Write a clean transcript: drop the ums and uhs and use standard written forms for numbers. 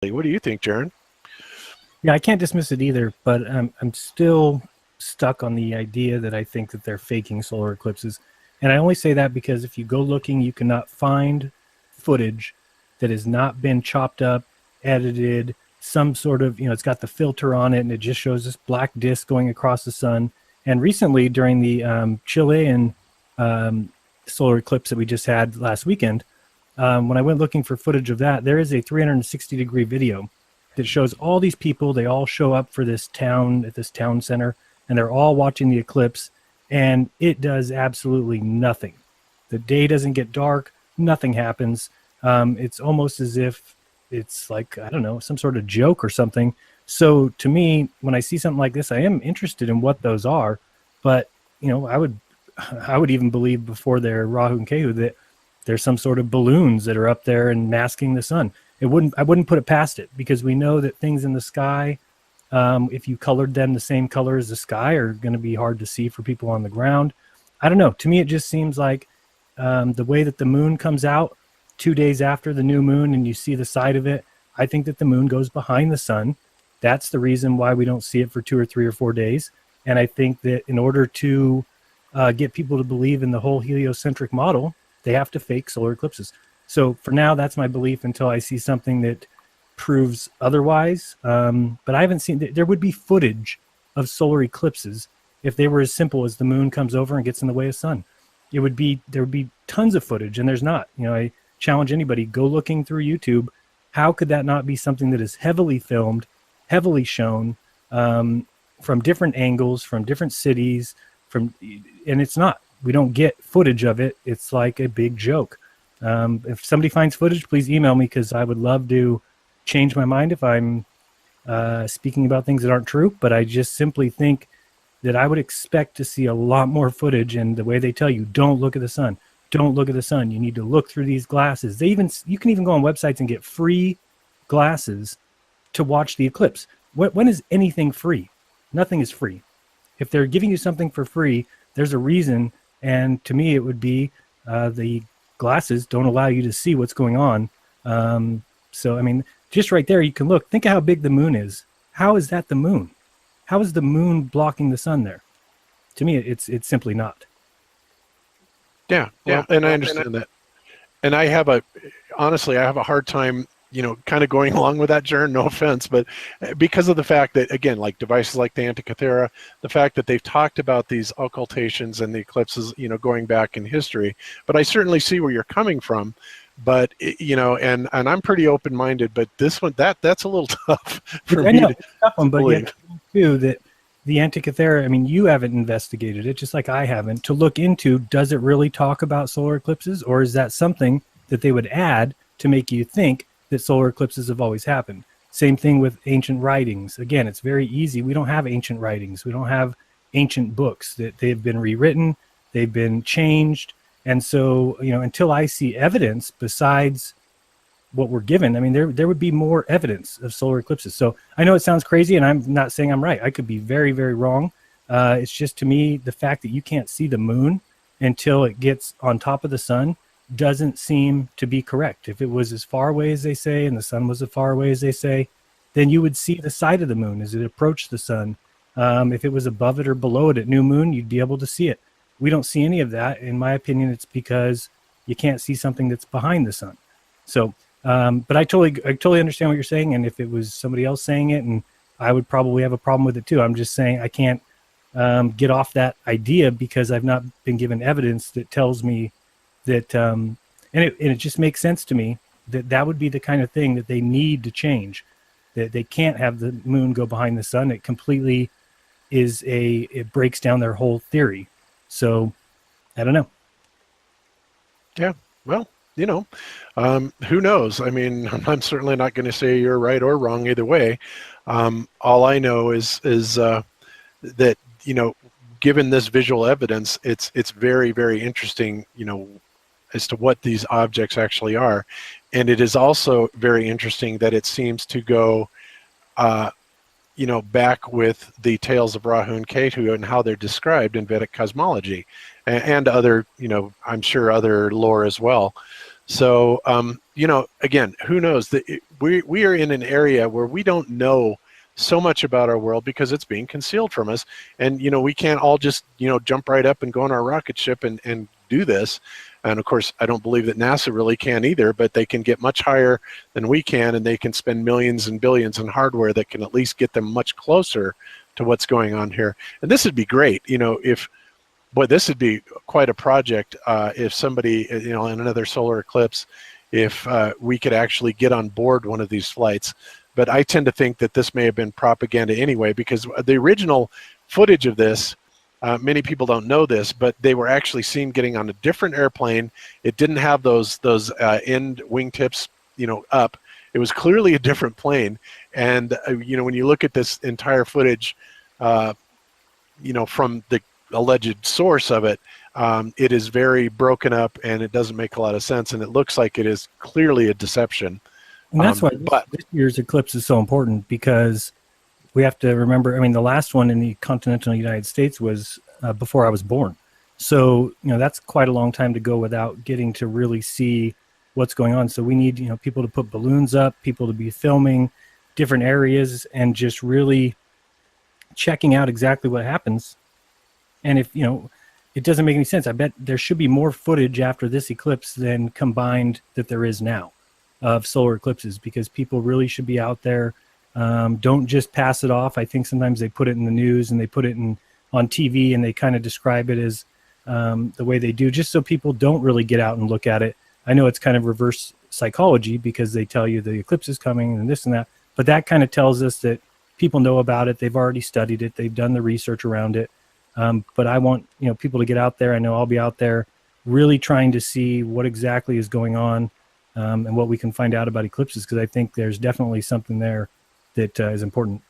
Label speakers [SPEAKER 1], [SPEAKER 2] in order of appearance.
[SPEAKER 1] What do you think, Jaron?
[SPEAKER 2] Yeah, I can't dismiss it either, but I'm still stuck on the idea that I think that they're faking solar eclipses. And I only say that because if you go looking, you cannot find footage that has not been chopped up, edited, some sort of, it's got the filter on it and it just shows this black disc going across the sun. And recently, during the Chilean solar eclipse that we just had last weekend, when I went looking for footage of that, there is a 360-degree video that shows all these people. They all show up for this town at this town center, and they're all watching the eclipse, and it does absolutely nothing. The day doesn't get dark. Nothing happens. It's almost as if it's like, I don't know, some sort of joke or something. So to me, when I see something like this, I am interested in what those are. But, I would even believe before their Rahu and Ketu that there's some sort of balloons that are up there and masking the sun. I wouldn't put it past it, because we know that things in the sky, if you colored them the same color as the sky, are going to be hard to see for people on the ground. I don't know. To me, it just seems like the way that the moon comes out 2 days after the new moon and you see the side of it, I think that the moon goes behind the sun. That's the reason why we don't see it for 2 or 3 or 4 days. And I think that in order to get people to believe in the whole heliocentric model, they have to fake solar eclipses. So for now, that's my belief until I see something that proves otherwise. But I haven't seen, there would be footage of solar eclipses if they were as simple as the moon comes over and gets in the way of sun. There would be tons of footage, and there's not. I challenge anybody, go looking through YouTube. How could that not be something that is heavily filmed, heavily shown, from different angles, from different cities, and it's not. We don't get footage of it. It's like a big joke. If somebody finds footage, please email me, because I would love to change my mind if I'm speaking about things that aren't true. But I just simply think that I would expect to see a lot more footage. And the way they tell you, don't look at the sun. Don't look at the sun. You need to look through these glasses. You can even go on websites and get free glasses to watch the eclipse. When is anything free? Nothing is free. If they're giving you something for free, there's a reason. And to me, it would be the glasses don't allow you to see what's going on. So, I mean, just right there, you can look. Think of how big the moon is. How is that the moon? How is the moon blocking the sun there? To me, it's simply not.
[SPEAKER 1] Yeah, and I understand that. And honestly, I have a hard time, kind of going along with that, Jaron, no offense, but because of the fact that, again, like devices like the Antikythera, the fact that they've talked about these occultations and the eclipses, going back in history, but I certainly see where you're coming from. But, and I'm pretty open-minded, but this one, that's a little tough for me to believe.
[SPEAKER 2] Too, that the Antikythera, I mean, you haven't investigated it, just like I haven't, to look into, does it really talk about solar eclipses, or is that something that they would add to make you think that solar eclipses have always happened? Same thing with ancient writings. Again, it's very easy. We don't have ancient writings. We don't have ancient books. That they've been rewritten, they've been changed. And so, until I see evidence besides what we're given, I mean, there would be more evidence of solar eclipses. So I know it sounds crazy, and I'm not saying I'm right. I could be very, very wrong. It's just, to me, the fact that you can't see the moon until it gets on top of the sun doesn't seem to be correct. If it was as far away as they say, and the sun was as far away as they say, then you would see the side of the moon as it approached the sun. If it was above it or below it at new moon, you'd be able to see it. We don't see any of that. In my opinion, it's because you can't see something that's behind the sun. So, but I totally understand what you're saying. And if it was somebody else saying it, and I would probably have a problem with it too. I'm just saying I can't get off that idea, because I've not been given evidence that tells me that, and it just makes sense to me that would be the kind of thing that they need to change. That they can't have the moon go behind the sun. It completely it breaks down their whole theory. So I don't know.
[SPEAKER 1] Yeah, well, who knows? I mean, I'm certainly not going to say you're right or wrong either way. All I know is that, given this visual evidence, it's very, very interesting, as to what these objects actually are. And it is also very interesting that it seems to go, back with the tales of Rahu and Ketu and how they're described in Vedic cosmology and other, I'm sure other lore as well. So, you know, again, who knows? We are in an area where we don't know so much about our world because it's being concealed from us. And, you know, we can't all just, you know, jump right up and go on our rocket ship and do this. And of course, I don't believe that NASA really can either, but they can get much higher than we can, and they can spend millions and billions in hardware that can at least get them much closer to what's going on here. And this would be great, you know, if, boy, this would be quite a project if somebody, you know, in another solar eclipse, if we could actually get on board one of these flights. But I tend to think that this may have been propaganda anyway, because the original footage of this, many people don't know this, but they were actually seen getting on a different airplane. It didn't have those end wingtips, you know, up. It was clearly a different plane. And, you know, when you look at this entire footage, you know, from the alleged source of it, it is very broken up, and it doesn't make a lot of sense, and it looks like it is clearly a deception.
[SPEAKER 2] And that's why this year's eclipse is so important, because we have to remember, I mean, the last one in the continental United States was before I was born. So, you know, that's quite a long time to go without getting to really see what's going on. So we need, you know, people to put balloons up, people to be filming different areas and just really checking out exactly what happens. And if, you know, it doesn't make any sense. I bet there should be more footage after this eclipse than combined that there is now of solar eclipses, because people really should be out there. Don't just pass it off. I think sometimes they put it in the news and they put it on TV and they kind of describe it as the way they do, just so people don't really get out and look at it. I know it's kind of reverse psychology, because they tell you the eclipse is coming and this and that, but that kind of tells us that people know about it. They've already studied it. They've done the research around it. But I want, you know, people to get out there. I know I'll be out there really trying to see what exactly is going on and what we can find out about eclipses, because I think there's definitely something there that is important.